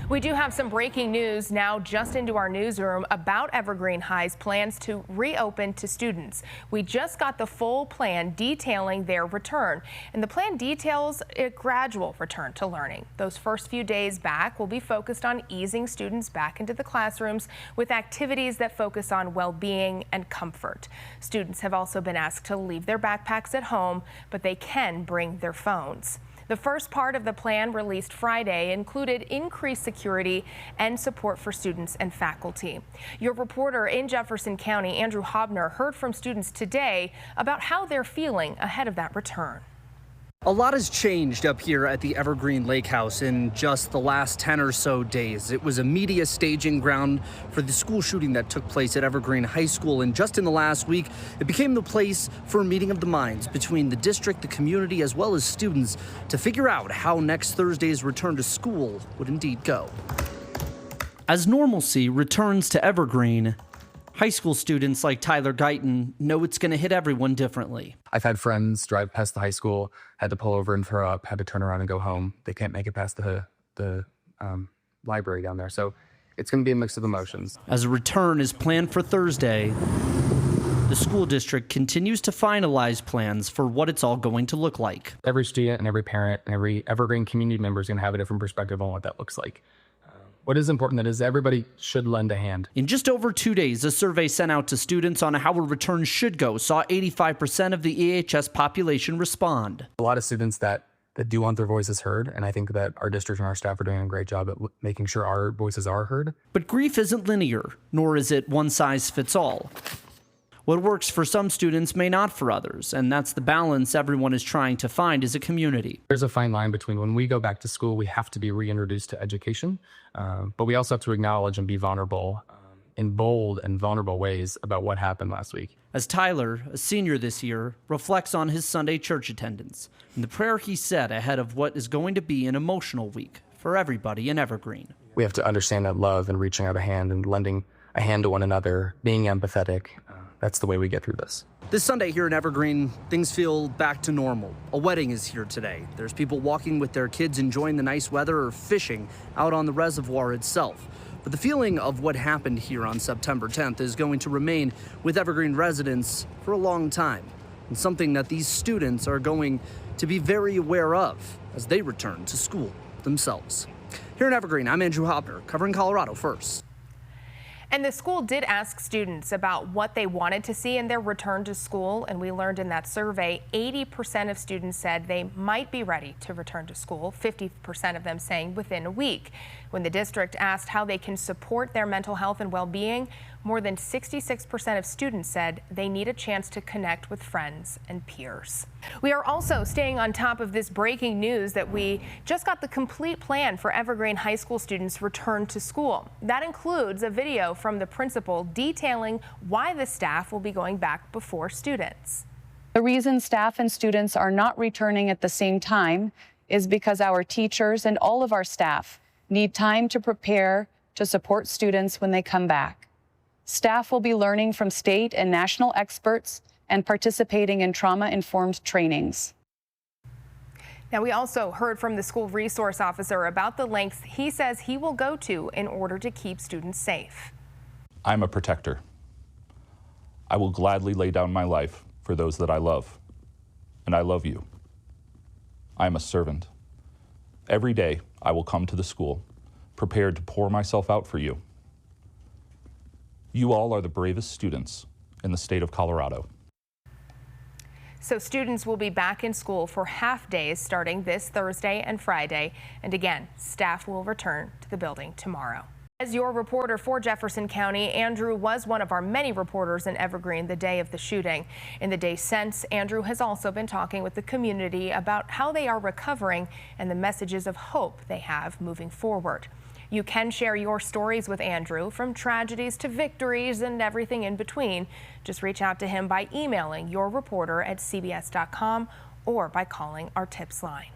We do have some breaking news now just into our newsroom about Evergreen High's plans to reopen to students. We just got the full plan detailing their return, and the plan details a gradual return to learning. Those first few days back will be focused on easing students back into the classrooms with activities that focus on well-being and comfort. Students have also been asked to leave their backpacks at home, but they can bring their phones. The first part of the plan released Friday included increased security and support for students and faculty. Your reporter in Jefferson County, Andrew Hobner, heard from students today about how they're feeling ahead of that return. A lot has changed up here at the Evergreen Lake House in just the last 10 or so days. It was a media staging ground for the school shooting that took place at Evergreen High School, and just in the last week, it became the place for a meeting of the minds between the district, the community, as well as students to figure out how next Thursday's return to school would indeed go. As normalcy returns to Evergreen, high school students like Tyler Guyton know it's going to hit everyone differently. I've had friends drive past the high school, had to pull over and throw up, had to turn around and go home. They can't make it past the library down there. So it's going to be a mix of emotions. As a return is planned for Thursday, the school district continues to finalize plans for what it's all going to look like. Every student and every parent and every Evergreen community member is going to have a different perspective on what that looks like. What is important that is everybody should lend a hand. In just over 2 days, a survey sent out to students on how a return should go saw 85% of the EHS population respond. A lot of students that do want their voices heard, and I think that our district and our staff are doing a great job at making sure our voices are heard. But grief isn't linear, nor is it one size fits all. What works for some students may not for others, and that's the balance everyone is trying to find as a community. There's a fine line between when we go back to school, we have to be reintroduced to education, but we also have to acknowledge and be vulnerable in bold and vulnerable ways about what happened last week. As Tyler, a senior this year, reflects on his Sunday church attendance and the prayer he said ahead of what is going to be an emotional week for everybody in Evergreen. We have to understand that love and reaching out a hand and lending a hand to one another, being empathetic, that's the way we get through this. This Sunday here in Evergreen, things feel back to normal. A wedding is here today. There's people walking with their kids enjoying the nice weather or fishing out on the reservoir itself. But the feeling of what happened here on September 10th is going to remain with Evergreen residents for a long time, and something that these students are going to be very aware of as they return to school themselves. Here in Evergreen, I'm Andrew Hobner, covering Colorado First. And the school did ask students about what they wanted to see in their return to school, and we learned in that survey 80% of students said they might be ready to return to school, 50% of them saying within a week. When the district asked how they can support their mental health and well-being, more than 66% of students said they need a chance to connect with friends and peers. We are also staying on top of this breaking news that we just got the complete plan for Evergreen High School students' return to school. That includes a video from the principal detailing why the staff will be going back before students. The reason staff and students are not returning at the same time is because our teachers and all of our staff need time to prepare to support students when they come back. Staff will be learning from state and national experts and participating in trauma-informed trainings. Now, we also heard from the school resource officer about the lengths he says he will go to in order to keep students safe. I'm a protector. I will gladly lay down my life for those that I love, and I love you. I am a servant. Every day I will come to the school prepared to pour myself out for you. You all are the bravest students in the state of Colorado. So students will be back in school for half days starting this Thursday and Friday. And again, staff will return to the building tomorrow. As your reporter for Jefferson County, Andrew was one of our many reporters in Evergreen the day of the shooting. In the days since, Andrew has also been talking with the community about how they are recovering and the messages of hope they have moving forward. You can share your stories with Andrew, from tragedies to victories and everything in between. Just reach out to him by emailing yourreporter@cbs.com or by calling our tips line.